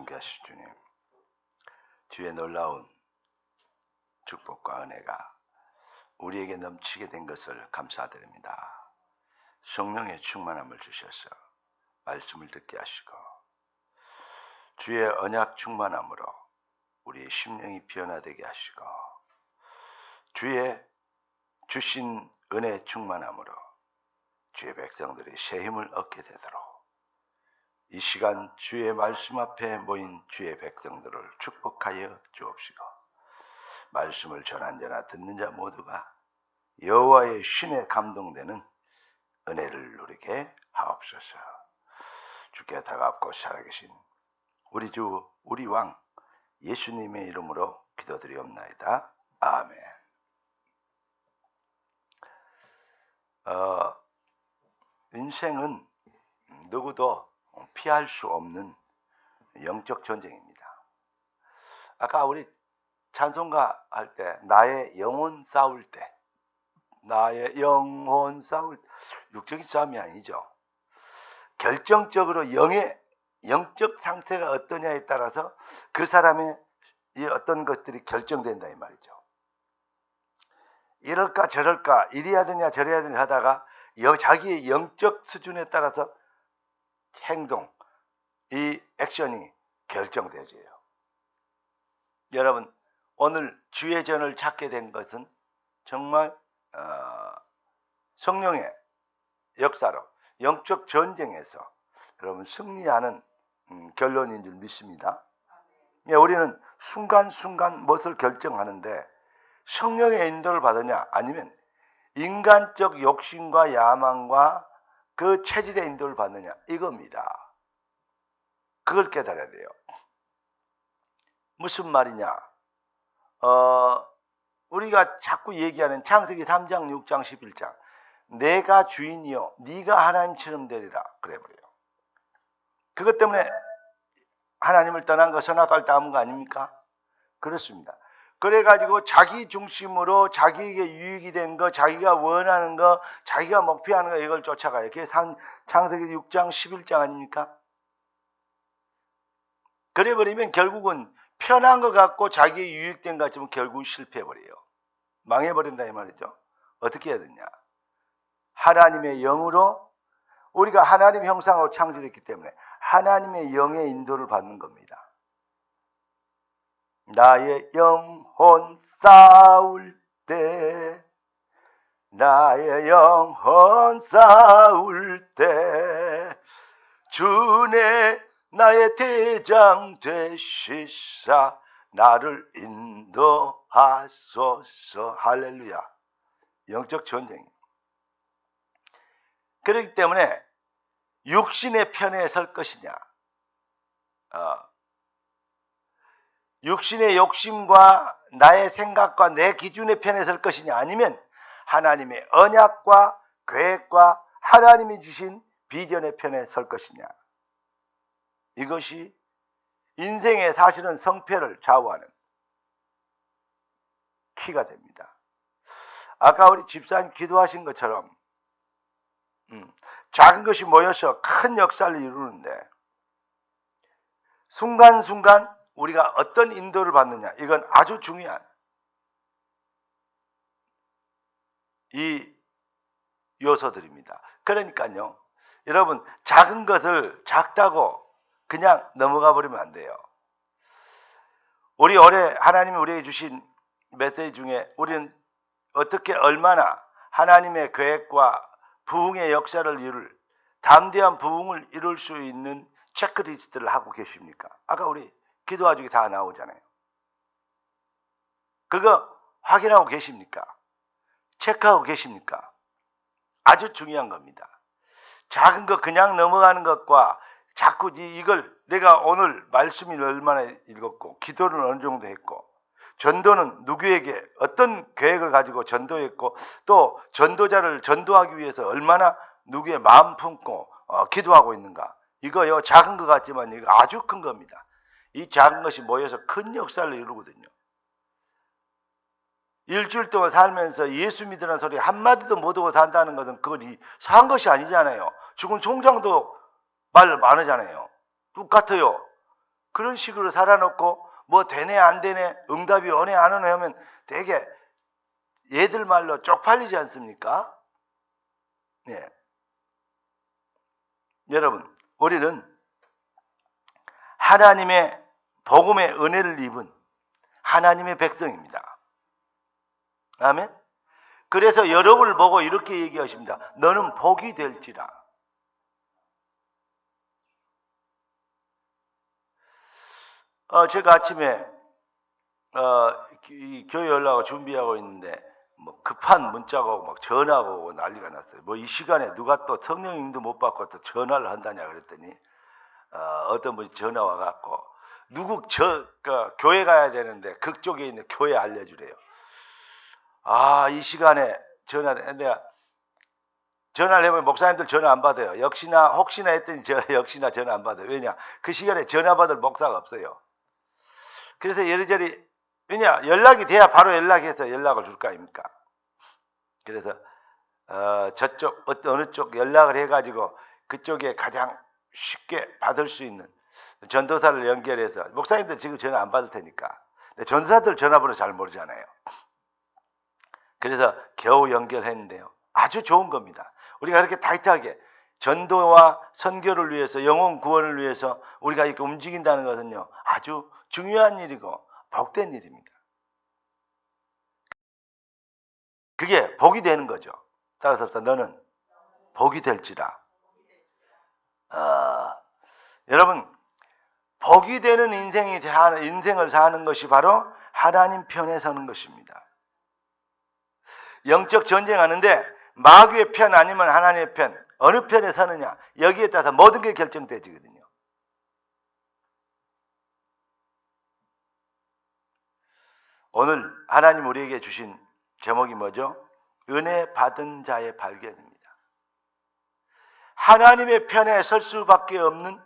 존귀하신 주님, 주의 놀라운 축복과 은혜가 우리에게 넘치게 된 것을 감사드립니다. 성령의 충만함을 주셔서 말씀을 듣게 하시고 주의 언약 충만함으로 우리의 심령이 변화되게 하시고 주의 주신 은혜 충만함으로 주의 백성들이 새 힘을 얻게 되도록 이 시간 주의 말씀 앞에 모인 주의 백성들을 축복하여 주옵시고 말씀을 전한 자나 듣는 자 모두가 여호와의 신에 감동되는 은혜를 누리게 하옵소서. 주께 다가옵고 살아계신 우리 주 우리 왕 예수님의 이름으로 기도드리옵나이다. 아멘. 인생은 누구도 피할 수 없는 영적 전쟁입니다. 아까 우리 찬송가 할 때 나의 영혼 싸울 때, 나의 영혼 싸울 때, 육적인 싸움이 아니죠. 결정적으로 영적 상태가 어떠냐에 따라서 그 사람의 어떤 것들이 결정된다 이 말이죠. 이럴까 저럴까 이래야 되냐 저래야 되냐 하다가 자기의 영적 수준에 따라서 행동, 이 액션이 결정되지요. 여러분, 오늘 주의 전을 찾게 된 것은 정말 성령의 역사로 영적 전쟁에서 여러분 승리하는 결론인 줄 믿습니다. 우리는 순간순간 무엇을 결정하는데 성령의 인도를 받으냐 아니면 인간적 욕심과 야망과 그 체질의 인도를 받느냐 이겁니다. 그걸 깨달아야 돼요. 무슨 말이냐? 우리가 자꾸 얘기하는 창세기 3장, 6장, 11장 내가 주인이요 네가 하나님처럼 되리라 그래버려요. 그것 때문에 하나님을 떠난 거 선악과를 따먹은 거 아닙니까? 그렇습니다. 그래가지고 자기 중심으로 자기에게 유익이 된 거, 자기가 원하는 거, 자기가 목표하는 거 이걸 쫓아가요. 그게 창세기 6장, 11장 아닙니까? 그래버리면 결국은 편한 것 같고 자기의 유익된 것 같지만 결국은 실패해버려요. 망해버린다 이 말이죠. 어떻게 해야 되냐? 하나님의 영으로 우리가 하나님의 형상으로 창조됐기 때문에 하나님의 영의 인도를 받는 겁니다. 나의 영혼 싸울 때 나의 영혼 싸울 때 주내 나의 대장 되시사 나를 인도하소서. 할렐루야. 영적 전쟁이. 그렇기 때문에 육신의 편에 설 것이냐 육신의 욕심과 나의 생각과 내 기준의 편에 설 것이냐 아니면 하나님의 언약과 계획과 하나님이 주신 비전의 편에 설 것이냐 이것이 인생의 사실은 성패를 좌우하는 키가 됩니다. 아까 우리 집사님 기도하신 것처럼 작은 것이 모여서 큰 역사를 이루는데 순간순간 우리가 어떤 인도를 받느냐 이건 아주 중요한 이 요소들입니다. 그러니까요 여러분 작은 것을 작다고 그냥 넘어가 버리면 안 돼요. 우리 올해 하나님이 우리에게 주신 메시지 중에 우리는 어떻게 얼마나 하나님의 계획과 부흥의 역사를 이룰 담대한 부흥을 이룰 수 있는 체크리스트를 하고 계십니까? 아까 우리 기도와 중에 다 나오잖아요. 그거 확인하고 계십니까? 체크하고 계십니까? 아주 중요한 겁니다. 작은 거 그냥 넘어가는 것과 자꾸 이걸 내가 오늘 말씀을 얼마나 읽었고 기도를 어느 정도 했고 전도는 누구에게 어떤 계획을 가지고 전도했고 또 전도자를 전도하기 위해서 얼마나 누구의 마음 품고 기도하고 있는가 이거요 작은 것 같지만 이거 아주 큰 겁니다. 이 작은 것이 모여서 큰 역사를 이루거든요. 일주일 동안 살면서 예수 믿으라는 소리 한마디도 못하고 산다는 것은 그건 산 것이 아니잖아요. 죽은 송장도 말 많으잖아요. 똑같아요. 그런 식으로 살아놓고 뭐 되네 안 되네 응답이 오네 안 오네 하면 되게 얘들 말로 쪽팔리지 않습니까? 네. 여러분, 우리는 하나님의 복음의 은혜를 입은 하나님의 백성입니다. 아멘. 그래서 여러분을 보고 이렇게 얘기하십니다. 너는 복이 될지라. 제가 아침에 이 교회 연락을 준비하고 있는데 뭐 급한 문자가 오고 막 전화가 오고 난리가 났어요. 뭐 이 시간에 누가 또 성령님도 못 받고 또 전화를 한다냐 그랬더니 어떤 분이 전화 와갖고 누구 교회 가야 되는데 그쪽에 있는 교회 알려주래요. 이 시간에 내가 전화를 해보면 목사님들 전화 안 받아요. 혹시나 했더니 역시나 전화 안 받아요. 왜냐? 그 시간에 전화 받을 목사가 없어요. 그래서 이리저리 왜냐? 연락이 돼야 바로 연락해서 연락을 줄 거 아닙니까? 그래서 저쪽 어느 쪽 연락을 해가지고 그쪽에 가장 쉽게 받을 수 있는 전도사를 연결해서 목사님들 지금 전화 안 받을 테니까 전도사들 전화번호 잘 모르잖아요. 그래서 겨우 연결했는데요. 아주 좋은 겁니다. 우리가 이렇게 타이트하게 전도와 선교를 위해서 영혼 구원을 위해서 우리가 이렇게 움직인다는 것은요. 아주 중요한 일이고 복된 일입니다. 그게 복이 되는 거죠. 따라서 너는 복이 될지라. 여러분 복이 되는 인생을 사는 것이 바로 하나님 편에 서는 것입니다. 영적 전쟁하는데 마귀의 편 아니면 하나님의 편 어느 편에 서느냐 여기에 따라서 모든 게 결정되거든요. 오늘 하나님 우리에게 주신 제목이 뭐죠? 은혜 받은 자의 발견입니다. 하나님의 편에 설 수밖에 없는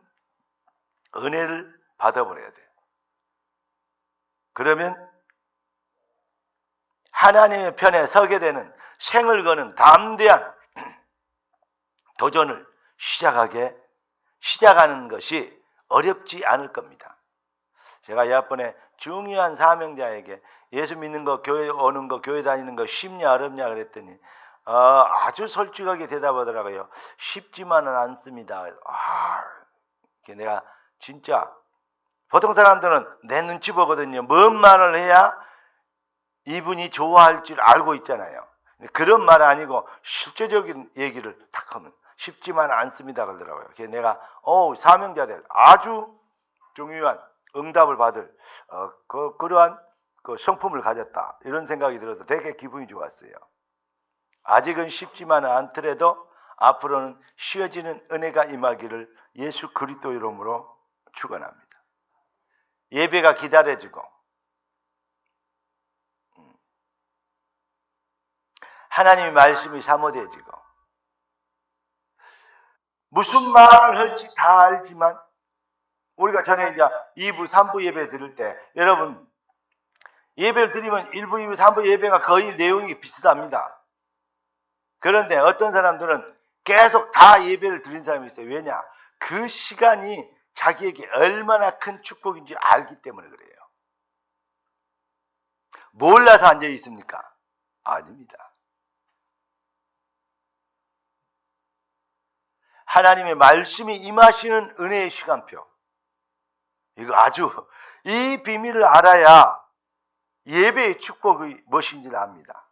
은혜를 받아버려야 돼요. 그러면 하나님의 편에 서게 되는 생을 거는 담대한 도전을 시작하는 것이 어렵지 않을 겁니다. 제가 이번에 중요한 사명자에게 예수 믿는 거, 교회 오는 거, 교회 다니는 거 쉽냐 어렵냐 그랬더니 아주 솔직하게 대답하더라고요. 쉽지만은 않습니다. 내가 진짜 보통 사람들은 내 눈치 보거든요. 뭔 말을 해야 이분이 좋아할 줄 알고 있잖아요. 그런 말 아니고 실제적인 얘기를 탁 하면 쉽지만 않습니다 그러더라고요. 그래서 내가 사명자들 아주 중요한 응답을 받을 그러한 그 성품을 가졌다 이런 생각이 들어서 되게 기분이 좋았어요. 아직은 쉽지만은 않더라도 앞으로는 쉬워지는 은혜가 임하기를 예수 그리스도 이름으로 축원합니다. 예배가 기다려지고 하나님의 말씀이 사모되어지고 무슨 말을 할지 다 알지만 우리가 전에 이제 2부, 3부 예배 드릴 때 여러분 예배를 드리면 1부, 2부, 3부 예배가 거의 내용이 비슷합니다. 그런데 어떤 사람들은 계속 다 예배를 드린 사람이 있어요. 왜냐? 그 시간이 자기에게 얼마나 큰 축복인지 알기 때문에 그래요. 몰라서 앉아 있습니까? 아닙니다. 하나님의 말씀이 임하시는 은혜의 시간표. 이거 아주 이 비밀을 알아야 예배의 축복이 무엇인지를 압니다.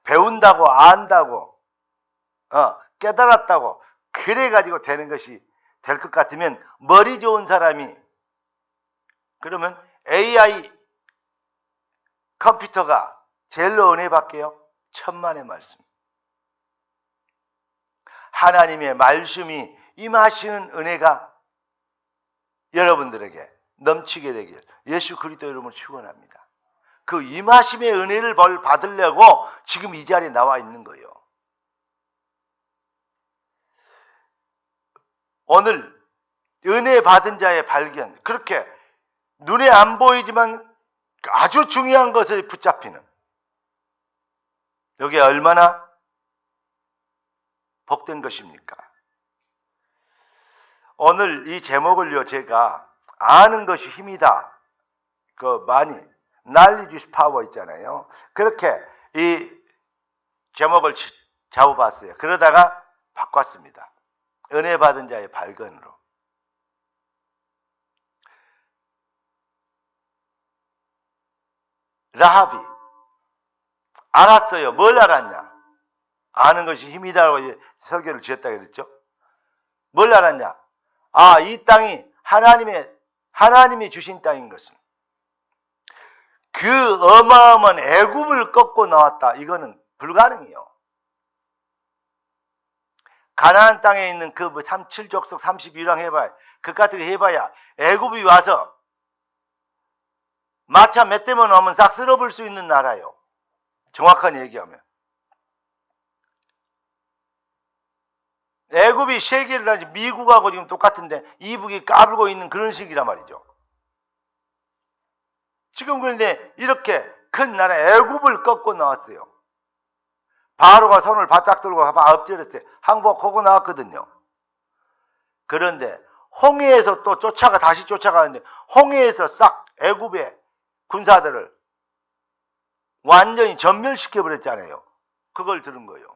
배운다고 안다고 깨달았다고 그래가지고 되는 것이 될 것 같으면 머리 좋은 사람이 그러면 AI 컴퓨터가 제일로 은혜 받게요. 천만의 말씀. 하나님의 말씀이 임하시는 은혜가 여러분들에게 넘치게 되길 예수 그리스도 이름으로 축원합니다. 그 임하심의 은혜를 받으려고 지금 이 자리에 나와 있는 거예요. 오늘 은혜 받은 자의 발견, 그렇게 눈에 안 보이지만 아주 중요한 것을 붙잡히는 여기에 얼마나 복된 것입니까? 오늘 이 제목을요 제가 아는 것이 힘이다. 그 많이 knowledge is power 있잖아요. 그렇게 이 제목을 잡아봤어요. 그러다가 바꿨습니다. 은혜 받은 자의 발견으로. 라합이 알았어요. 뭘 알았냐? 아는 것이 힘이다라고 설교를 지었다 그랬죠. 뭘 알았냐? 아, 이 땅이 하나님이 주신 땅인 것은 그 어마어마한 애굽을 꺾고 나왔다. 이거는 불가능해요. 가나안 땅에 있는 그 7족속 32랑 해봐야, 그 같은 거 해봐야 애굽이 와서 마차 몇 대만 오면 싹 쓸어볼 수 있는 나라예요. 정확한 얘기하면. 애굽이 세계를 다지 미국하고 지금 똑같은데 이북이 까불고 있는 그런 식이란 말이죠. 지금 그런데 이렇게 큰 나라 애굽을 꺾고 나왔어요. 바로가 손을 바짝 들고 엎드렸어요. 항복하고 나왔거든요. 그런데 홍해에서 또 다시 쫓아가는데 홍해에서 싹 애굽의 군사들을 완전히 전멸시켜버렸잖아요. 그걸 들은 거예요.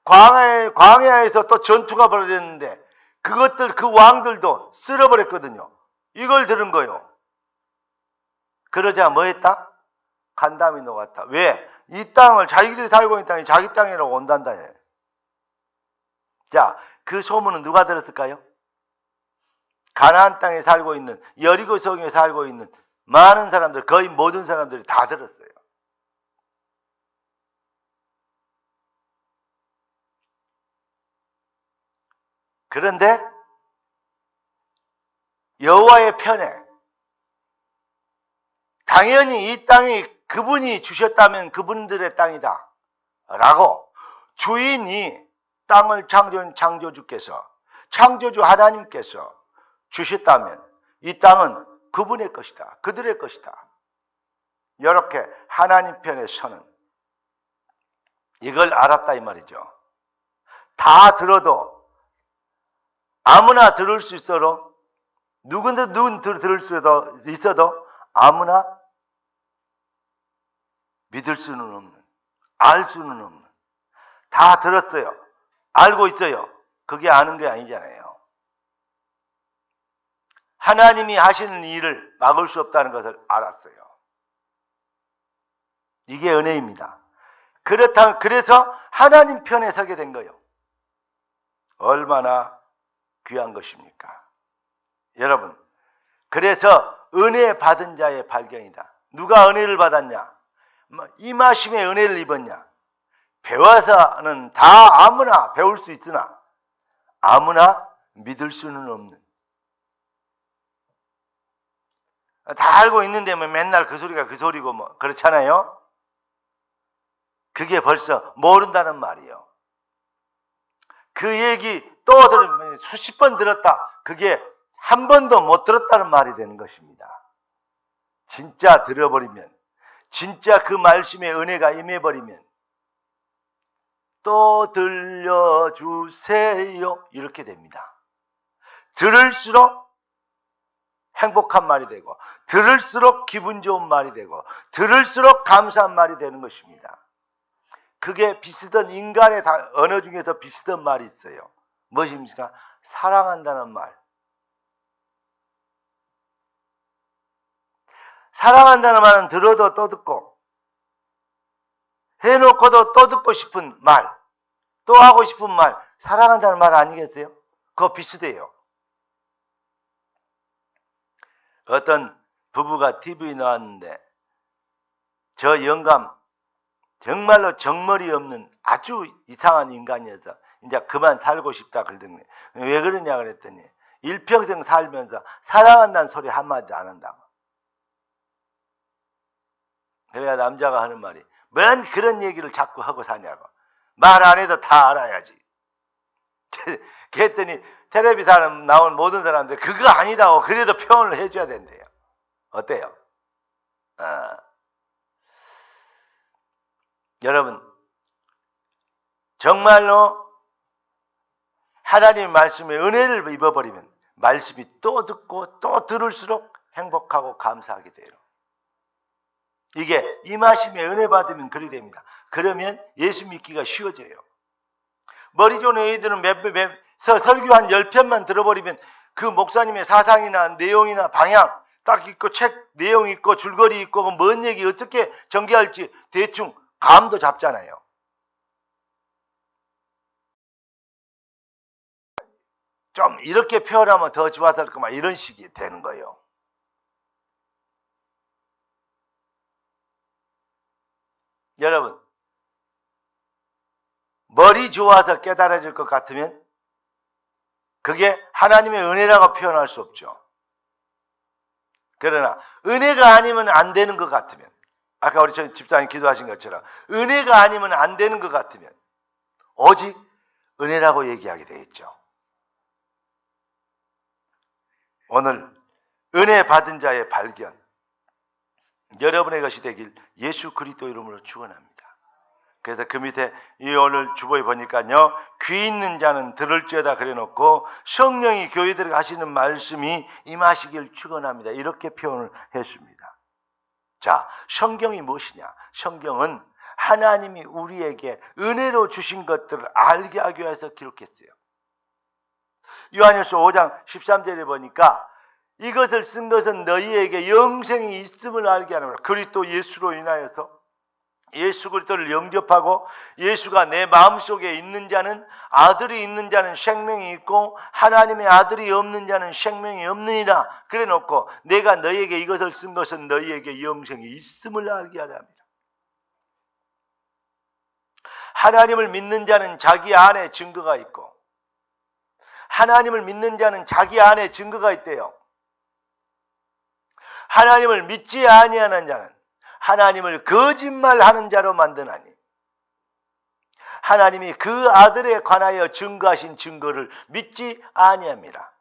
광야에서 또 전투가 벌어졌는데 그 왕들도 쓸어버렸거든요. 이걸 들은 거예요. 그러자 뭐 했다? 간담이 녹았다. 왜? 이 땅을 자기들이 살고 있는 땅이 자기 땅이라고 온단다. 자, 그 소문은 누가 들었을까요? 가나안 땅에 살고 있는, 여리고 성에 살고 있는 많은 사람들, 거의 모든 사람들이 다 들었어요. 그런데 여호와의 편에 당연히 이 땅이 그분이 주셨다면 그분들의 땅이다 라고 주인이 땅을 창조한 창조주께서, 창조주 하나님께서 주셨다면 이 땅은 그분의 것이다, 그들의 것이다, 이렇게 하나님 편에 서는, 이걸 알았다 이 말이죠. 다 들어도, 아무나 들을 수 있어도, 누군 들을 수 있어도 아무나 믿을 수는 없는, 알 수는 없는, 다 들었어요. 알고 있어요. 그게 아는 게 아니잖아요. 하나님이 하시는 일을 막을 수 없다는 것을 알았어요. 이게 은혜입니다. 그래서 하나님 편에 서게 된 거예요. 얼마나 귀한 것입니까? 여러분, 그래서 은혜 받은 자의 발견이다. 누가 은혜를 받았냐? 임하심의 은혜를 입었냐? 배워서는 다 아무나 배울 수 있으나 아무나 믿을 수는 없는, 다 알고 있는데 뭐 맨날 그 소리가 그 소리고 뭐 그렇잖아요. 그게 벌써 모른다는 말이에요. 그 얘기 또 수십 번 들었다. 그게 한 번도 못 들었다는 말이 되는 것입니다. 진짜 들어버리면, 진짜 그 말씀의 은혜가 임해버리면 또 들려주세요 이렇게 됩니다. 들을수록 행복한 말이 되고, 들을수록 기분 좋은 말이 되고, 들을수록 감사한 말이 되는 것입니다. 그게 비슷한 인간의 언어 중에서 비슷한 말이 있어요. 무엇입니까? 사랑한다는 말. 사랑한다는 말은 들어도 또 듣고, 해놓고도 또 듣고 싶은 말, 또 하고 싶은 말, 사랑한다는 말 아니겠어요? 그거 비슷해요. 어떤 부부가 TV에 나왔는데 저 영감 정말로 정머리 없는 아주 이상한 인간이어서 이제 그만 살고 싶다 그러더니 왜 그러냐 그랬더니 일평생 살면서 사랑한다는 소리 한마디 안 한다고. 그래야 남자가 하는 말이 뭔 그런 얘기를 자꾸 하고 사냐고. 말 안 해도 다 알아야지. 그랬더니 텔레비전 나온 모든 사람들 그거 아니다고 그래도 표현을 해줘야 된대요. 어때요? 여러분, 정말로 하나님의 말씀에 은혜를 입어버리면 말씀이 또 듣고 또 들을수록 행복하고 감사하게 돼요. 이게 임하심에 은혜 받으면 그리 됩니다. 그러면 예수 믿기가 쉬워져요. 머리 좋은 애들은 설교 한 10편만 들어버리면 그 목사님의 사상이나 내용이나 방향 딱 있고 책 내용 있고 줄거리 있고 뭔 얘기 어떻게 전개할지 대충 감도 잡잖아요. 좀 이렇게 표현하면 더 좋아질 거만 이런 식이 되는 거예요. 여러분, 머리 좋아서 깨달아질 것 같으면 그게 하나님의 은혜라고 표현할 수 없죠. 그러나 은혜가 아니면 안 되는 것 같으면, 아까 우리 집사님 기도하신 것처럼 은혜가 아니면 안 되는 것 같으면 오직 은혜라고 얘기하게 되겠죠. 오늘 은혜 받은 자의 발견, 여러분의 것이 되길 예수 그리스도 이름으로 축원합니다. 그래서 그 밑에 이 오늘 주보에 보니까요, 귀 있는 자는 들을지어다 그래놓고 성령이 교회들에게 하시는 말씀이 임하시길 축원합니다. 이렇게 표현을 했습니다. 자, 성경이 무엇이냐? 성경은 하나님이 우리에게 은혜로 주신 것들을 알게 하기 위해서 기록했어요. 요한일서 5장 13절에 보니까 이것을 쓴 것은 너희에게 영생이 있음을 알게 하는 거라. 그리스도 예수로 인하여서 예수 그리스도를 영접하고 예수가 내 마음속에 있는 자는, 아들이 있는 자는 생명이 있고 하나님의 아들이 없는 자는 생명이 없느니라 그래 놓고 내가 너희에게 이것을 쓴 것은 너희에게 영생이 있음을 알게 하려 합니다. 하나님을 믿는 자는 자기 안에 증거가 있고 하나님을 믿는 자는 자기 안에 증거가 있대요. 하나님을 믿지 아니하는 자는 하나님을 거짓말하는 자로 만드나니 하나님이 그 아들에 관하여 증거하신 증거를 믿지 아니합니다.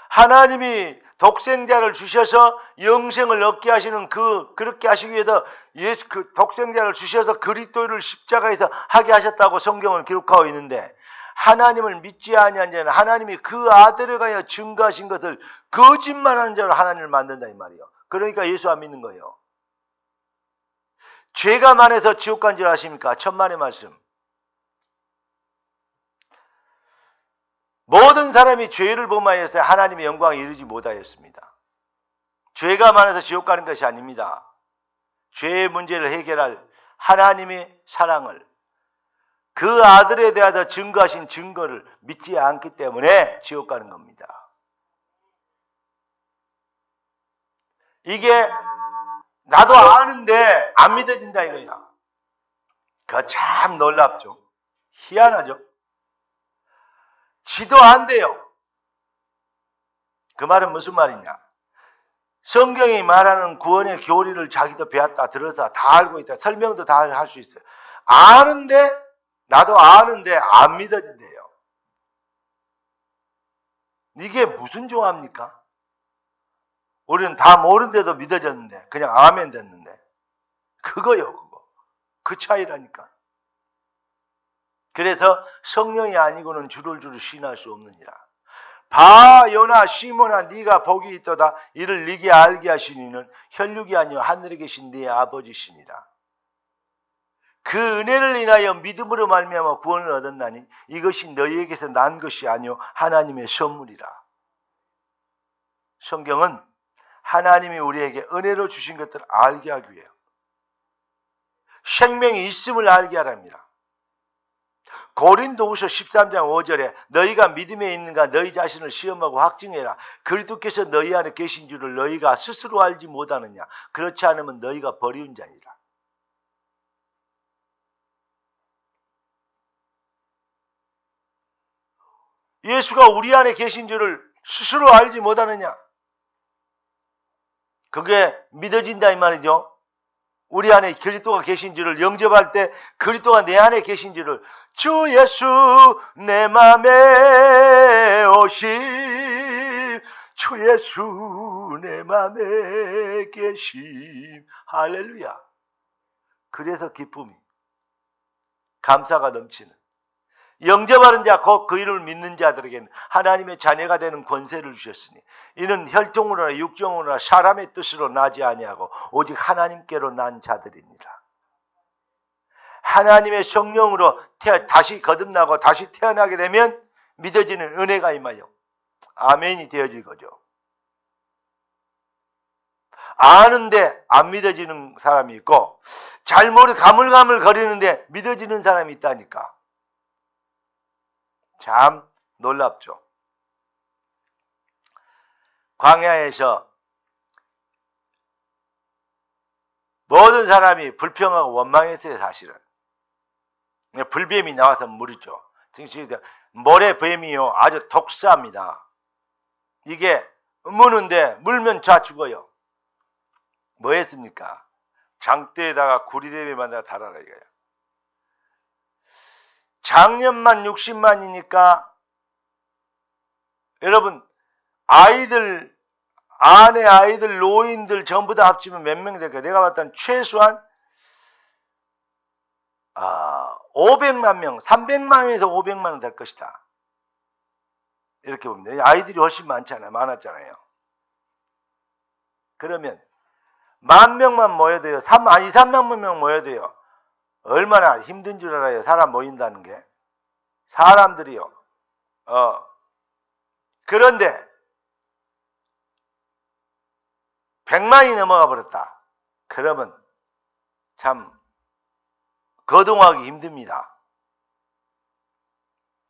하나님이 독생자를 주셔서 영생을 얻게 하시는 그렇게 하시기 위해서 그 독생자를 주셔서 그리스도를 십자가에서 하게 하셨다고 성경을 기록하고 있는데, 하나님을 믿지 아니한 자는 하나님이 그 아들에 관하여 증거하신 것을 거짓말하는 자로 하나님을 만든다 이 말이에요. 그러니까 예수 안 믿는 거예요. 죄가 많아서 지옥 간 줄 아십니까? 천만의 말씀. 모든 사람이 죄를 범하였어요. 하나님의 영광에 이르지 못하였습니다. 죄가 많아서 지옥 가는 것이 아닙니다. 죄의 문제를 해결할 하나님의 사랑을, 그 아들에 대해서 증거하신 증거를 믿지 않기 때문에 지옥 가는 겁니다. 이게 나도 아는데 안 믿어진다 이거야. 그거 참 놀랍죠. 희한하죠. 지도 안 돼요. 그 말은 무슨 말이냐? 성경이 말하는 구원의 교리를 자기도 배웠다 들어서 다 알고 있다, 설명도 다 할 수 있어요. 아는데, 나도 아는데 안 믿어진대요. 이게 무슨 조합입니까? 우리는 다 모르는데도 믿어졌는데 그냥 아멘 됐는데, 그거요, 그거. 그 차이라니까. 그래서 성령이 아니고는 주를 신할 수 없느니라. 바요나 시몬아 네가 복이 있도다. 이를 네게 알게 하시니는 혈육이 아니요 하늘에 계신 네 아버지시니라. 그 은혜를 인하여 믿음으로 말미암아 구원을 얻었나니 이것이 너희에게서 난 것이 아니요 하나님의 선물이라. 성경은 하나님이 우리에게 은혜로 주신 것들을 알게 하기 위해요. 생명이 있음을 알게 하랍니다. 고린도후서 13장 5절에 너희가 믿음에 있는가 너희 자신을 시험하고 확증해라. 그리스도께서 너희 안에 계신 줄을 너희가 스스로 알지 못하느냐. 그렇지 않으면 너희가 버리운 자니라. 예수가 우리 안에 계신 줄을 스스로 알지 못하느냐. 그게 믿어진다 이 말이죠. 우리 안에 그리스도가 계신 줄을 영접할 때 그리스도가 내 안에 계신 줄을, 주 예수 내 맘에 오심, 주 예수 내 맘에 계심. 할렐루야. 그래서 기쁨이, 감사가 넘치는, 영접하는 자 곧 그 이름을 믿는 자들에게는 하나님의 자녀가 되는 권세를 주셨으니 이는 혈통으로나 육정으로나 사람의 뜻으로 나지 아니하고 오직 하나님께로 난 자들이니라. 하나님의 성령으로 다시 거듭나고 다시 태어나게 되면 믿어지는 은혜가 임하여 아멘이 되어질 거죠. 아는데 안 믿어지는 사람이 있고 잘 모르 가물가물 거리는데 믿어지는 사람이 있다니까. 참 놀랍죠. 광야에서 모든 사람이 불평하고 원망했어요. 사실은 불뱀이 나와서 물었죠. 모래 뱀이요 아주 독사입니다. 이게 무는데 물면 다 죽어요. 뭐 했습니까? 장대에다가 구리대비 만들어 달아라 이거예요. 작년만 60만이니까 여러분 아이들 아내 아이들 노인들 전부 다 합치면 몇 명 될까요? 내가 봤을 땐 최소한 500만 명 300만에서 500만 될 것이다. 이렇게 봅니다. 아이들이 훨씬 많았잖아요. 그러면 10,000명만 모여도요. 2, 3만 명 모여도요. 얼마나 힘든 줄 알아요. 사람 모인다는 게. 사람들이요. 그런데 100만이 넘어가 버렸다. 그러면 참 거동하기 힘듭니다.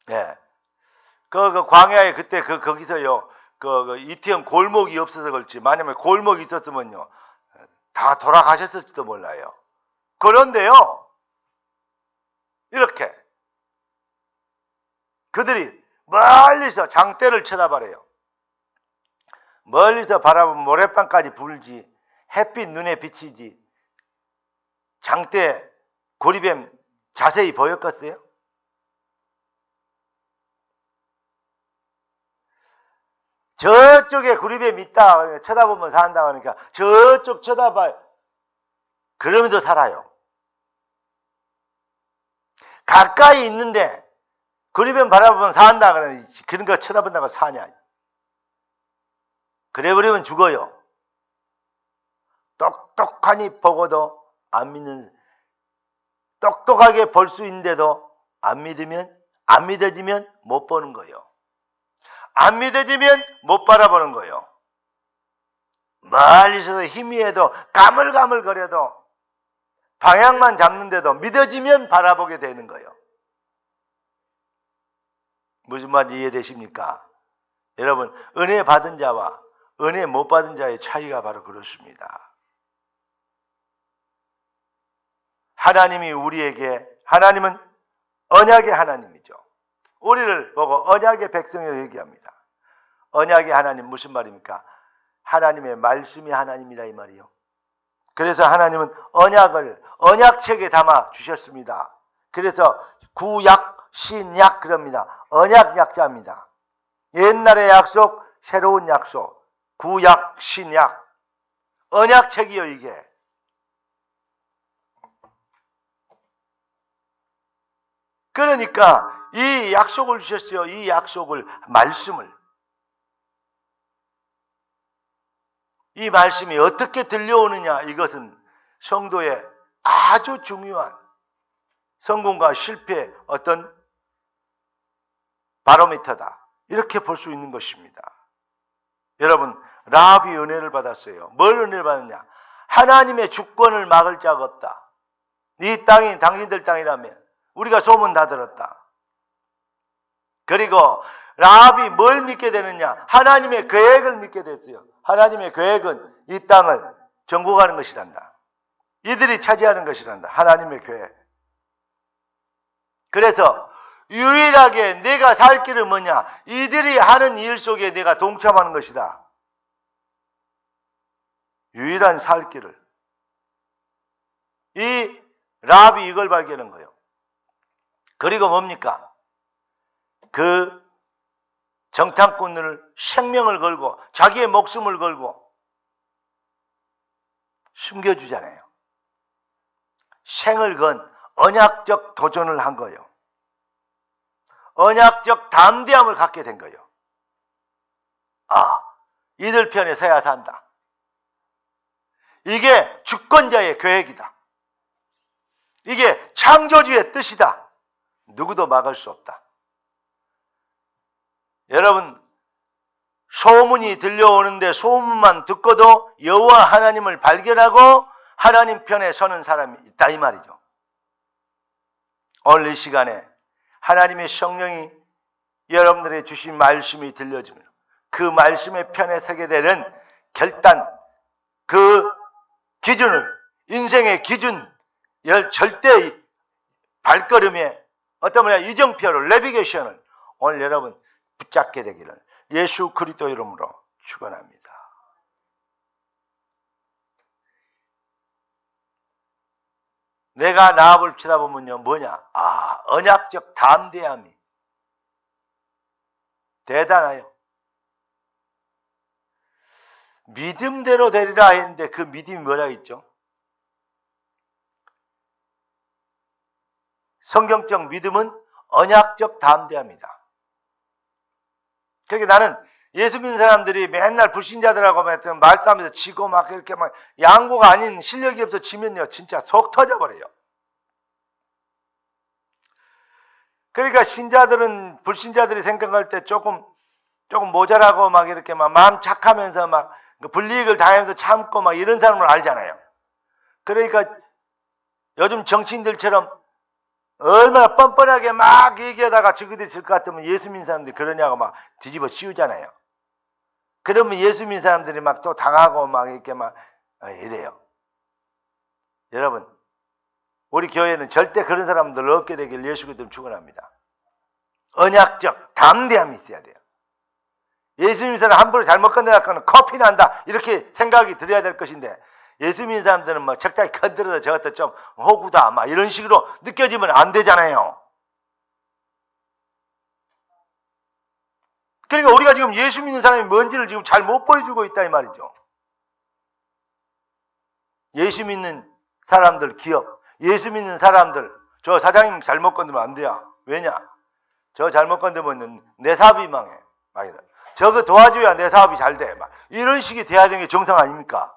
예. 그 광야에 그때 거기서요. 이태원 골목이 없어서 그렇지. 만약에 골목이 있었으면요. 다 돌아가셨을지도 몰라요. 그런데요. 이렇게 그들이 멀리서 장대를 쳐다봐래요. 멀리서 바라보면 모래빵까지 불지 햇빛 눈에 비치지 장대 고리뱀 자세히 보였겠어요? 저쪽에 구리뱀 있다 쳐다보면 산다고 하니까 저쪽 쳐다봐요. 그러면서 살아요. 가까이 있는데 구리뱀 바라보면 산다 그러니 그런 거 쳐다본다고 사냐. 그래버리면 죽어요. 똑똑하니 보고도 안 믿는 똑똑하게 볼 수 있는데도 안 믿어지면 못 보는 거예요. 안 믿어지면 못 바라보는 거예요. 멀리서도 희미해도 가물가물 거려도 방향만 잡는데도 믿어지면 바라보게 되는 거예요. 무슨 말인지 이해되십니까? 여러분 은혜 받은 자와 은혜 못 받은 자의 차이가 바로 그렇습니다. 하나님은 언약의 하나님이죠. 우리를 보고 언약의 백성이라고 얘기합니다. 언약의 하나님 무슨 말입니까? 하나님의 말씀이 하나님이다 이 말이요. 그래서 하나님은 언약을 언약책에 담아 주셨습니다. 그래서 구약, 신약 그럽니다. 언약 약자입니다. 옛날의 약속, 새로운 약속, 구약, 신약, 언약책이요 이게. 그러니까 이 약속을 주셨어요. 이 약속을, 말씀을. 이 말씀이 어떻게 들려오느냐 이것은 성도의 아주 중요한 성공과 실패의 어떤 바로미터다. 이렇게 볼 수 있는 것입니다. 여러분 라합이 은혜를 받았어요. 뭘 은혜를 받았냐? 하나님의 주권을 막을 자가 없다. 이 땅이 당신들 땅이라면 우리가 소문 다 들었다. 그리고 라합이 뭘 믿게 되느냐? 하나님의 계획을 믿게 됐어요. 하나님의 계획은 이 땅을 정복하는 것이란다. 이들이 차지하는 것이란다. 하나님의 계획. 그래서 유일하게 내가 살 길은 뭐냐? 이들이 하는 일 속에 내가 동참하는 것이다. 유일한 살 길을. 이 라합이 이걸 발견한 거예요. 그리고 뭡니까? 그 정탐꾼을 생명을 걸고 자기의 목숨을 걸고 숨겨주잖아요. 생을 건 언약적 도전을 한 거예요. 언약적 담대함을 갖게 된 거예요. 아, 이들 편에 서야 산다. 이게 주권자의 계획이다. 이게 창조주의 뜻이다. 누구도 막을 수 없다. 여러분, 소문이 들려오는데 소문만 듣고도 여호와 하나님을 발견하고 하나님 편에 서는 사람이 있다 이 말이죠. 오늘 이 시간에 하나님의 성령이 여러분들의 주신 말씀이 들려주면 그 말씀의 편에 서게 되는 결단, 그 기준을, 인생의 기준, 절대 발걸음의 어떤 뭐냐 이정표를, 내비게이션을 오늘 여러분 붙잡게 되기를 예수 그리스도 이름으로 축원합니다. 내가 라합을 쳐다보면요 뭐냐? 아, 언약적 담대함이 대단해요. 믿음대로 되리라 했는데 그 믿음이 뭐라 했죠? 성경적 믿음은 언약적 담대함이다. 그러니까 나는 예수 믿는 사람들이 맨날 불신자들하고 말싸움에서 지고 막 이렇게 막 양보가 아닌 실력이 없어 지면요 진짜 속 터져버려요. 그러니까 신자들은 불신자들이 생각할 때 조금 모자라고 막 이렇게 막 마음 착하면서 막 불이익을 당하면서 참고 막 이런 사람을 알잖아요. 그러니까 요즘 정치인들처럼 얼마나 뻔뻔하게 막 얘기하다가 저기들 있을 것 같으면 예수 믿는 사람들이 그러냐고 막 뒤집어 씌우잖아요. 그러면 예수 믿는 사람들이 막 또 당하고 막 이렇게 막 이래요. 여러분, 우리 교회는 절대 그런 사람들 없게 되길 예수 그리스도 축원합니다. 언약적 담대함이 있어야 돼요. 예수 믿는 사람 함부로 잘못 건드려서는 커피 난다 이렇게 생각이 들어야 될 것인데 예수 믿는 사람들은 뭐 적당히 건드려서 저것도 좀 호구다 막 이런 식으로 느껴지면 안 되잖아요. 그러니까 우리가 지금 예수 믿는 사람이 뭔지를 지금 잘 못 보여주고 있다 이 말이죠. 예수 믿는 사람들 기업, 예수 믿는 사람들 저 사장님 잘못 건드면 안 돼요. 왜냐? 저 잘못 건드면 내 사업이 망해. 막 이래. 저거 도와줘야 내 사업이 잘 돼. 막 이런 식이 돼야 되는 게 정상 아닙니까?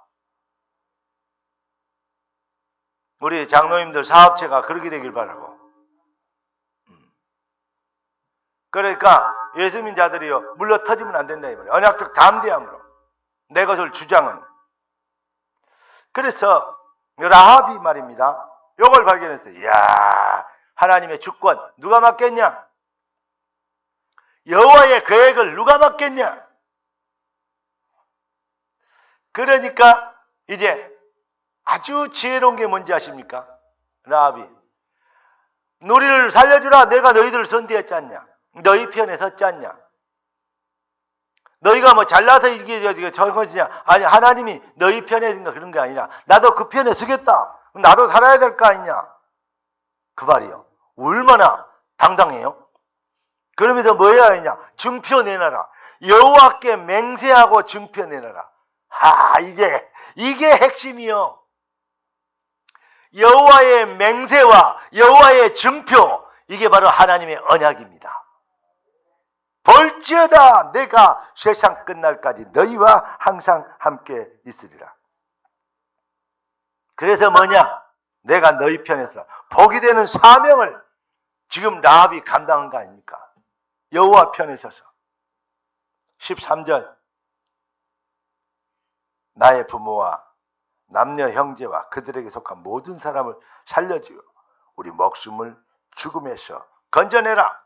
우리 장로님들 사업체가 그렇게 되길 바라고. 그러니까 예수 믿는 자들이요 물러 터지면 안 된다 이 말이에요. 언약적 담대함으로 내 것을 주장은. 그래서 라합이 말입니다. 요걸 발견했어요. 이야, 하나님의 주권 누가 맡겠냐? 여호와의 계획을 누가 맡겠냐? 그러니까 이제 아주 지혜로운 게 뭔지 아십니까? 라합이 너희를 살려주라. 내가 너희들을 선대했지 않냐? 너희 편에 섰지 않냐? 너희가 뭐 잘나서 이게 저것이냐? 아니, 하나님이 너희 편에 있는 거 그런 게 아니라 나도 그 편에 서겠다. 나도 살아야 될 거 아니냐? 그 말이요. 얼마나 당당해요? 그러면서 뭐 해야 하냐? 증표 내놔라. 여호와께 맹세하고 증표 내놔라. 이게 핵심이요. 여호와의 맹세와 여호와의 증표, 이게 바로 하나님의 언약입니다. 볼지어다 내가 세상 끝날까지 너희와 항상 함께 있으리라. 그래서 뭐냐? 내가 너희 편에서 복이 되는 사명을 지금 라합이 감당한 거 아닙니까? 여호와 편에 서서. 13절 나의 부모와 남녀 형제와 그들에게 속한 모든 사람을 살려주어 우리 목숨을 죽음에서 건져내라.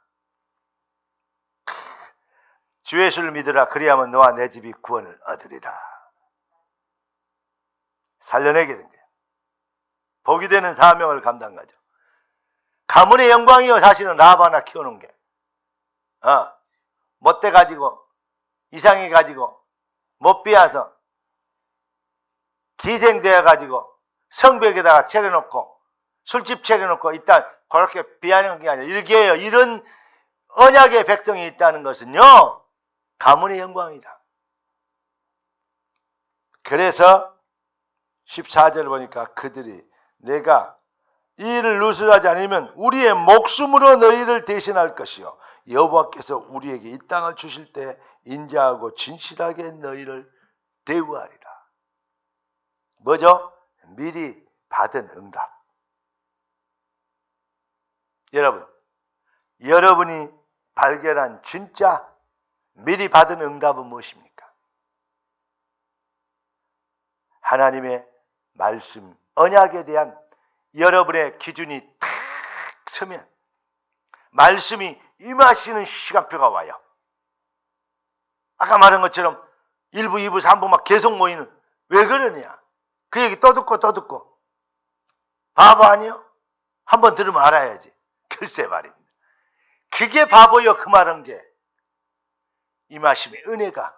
주 예수를 믿으라. 그리하면 너와 내 집이 구원을 얻으리라. 살려내게 된 거예요. 복이 되는 사명을 감당한 거죠. 가문의 영광이요. 사실은 라합 하나 키우는 게. 못돼가지고 이상해가지고 못 비워서 기생되어가지고 성벽에다가 차려놓고 술집 차려놓고 일단 그렇게 비하는 게 아니라 이게요. 이런 언약의 백성이 있다는 것은요. 가문의 영광이다. 그래서 14절 보니까 그들이 내가 이 일을 누설하지 않으면 우리의 목숨으로 너희를 대신할 것이요 여호와께서 우리에게 이 땅을 주실 때 인자하고 진실하게 너희를 대우하리라. 뭐죠? 미리 받은 응답. 여러분이 발견한 진짜 미리 받은 응답은 무엇입니까? 하나님의 말씀, 언약에 대한 여러분의 기준이 탁 서면 말씀이 임하시는 시간표가 와요. 아까 말한 것처럼 1부, 2부, 3부 막 계속 모이는, 왜 그러냐? 그 얘기 또 듣고 바보 아니요? 한번 들으면 알아야지. 글쎄 말입니다. 그게 바보요. 그 말한 게 임하심의 은혜가,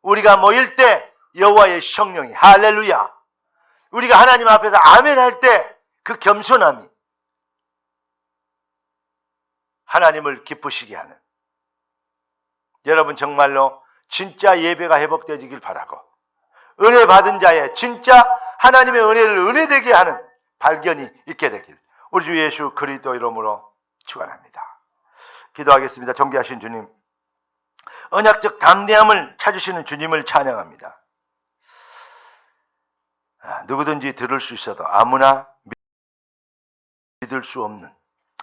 우리가 모일 때 여호와의 성령이, 할렐루야, 우리가 하나님 앞에서 아멘 할 때 그 겸손함이 하나님을 기쁘시게 하는, 여러분 정말로 진짜 예배가 회복되길 바라고, 은혜 받은 자의 진짜 하나님의 은혜를 은혜되게 하는 발견이 있게 되길 우리 주 예수 그리스도 이름으로 축원합니다. 기도하겠습니다. 존귀하신 주님, 언약적 담대함을 찾으시는 주님을 찬양합니다. 누구든지 들을 수 있어도 아무나 믿을 수 없는,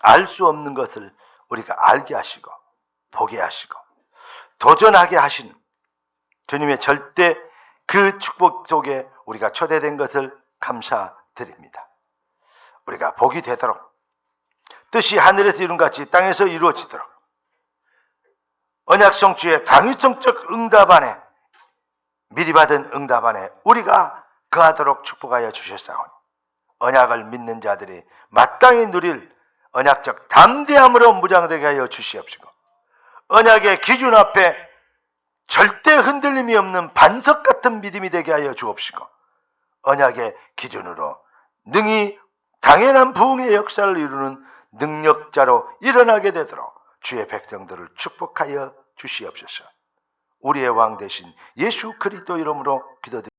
알 수 없는 것을 우리가 알게 하시고 보게 하시고 도전하게 하시는 주님의 절대 그 축복 속에 우리가 초대된 것을 감사드립니다. 우리가 복이 되도록, 뜻이 하늘에서 이룬 같이 땅에서 이루어지도록, 언약 성취의 당위성적 응답 안에, 미리 받은 응답 안에 우리가 거하도록 축복하여 주셨사오니, 언약을 믿는 자들이 마땅히 누릴 언약적 담대함으로 무장되게 하여 주시옵시고, 언약의 기준 앞에 절대 흔들림이 없는 반석 같은 믿음이 되게 하여 주옵시고, 언약의 기준으로 능히 당연한 부흥의 역사를 이루는 능력자로 일어나게 되도록 주의 백성들을 축복하여 주시옵소서. 우리의 왕 되신 예수 그리스도 이름으로 기도드립니다.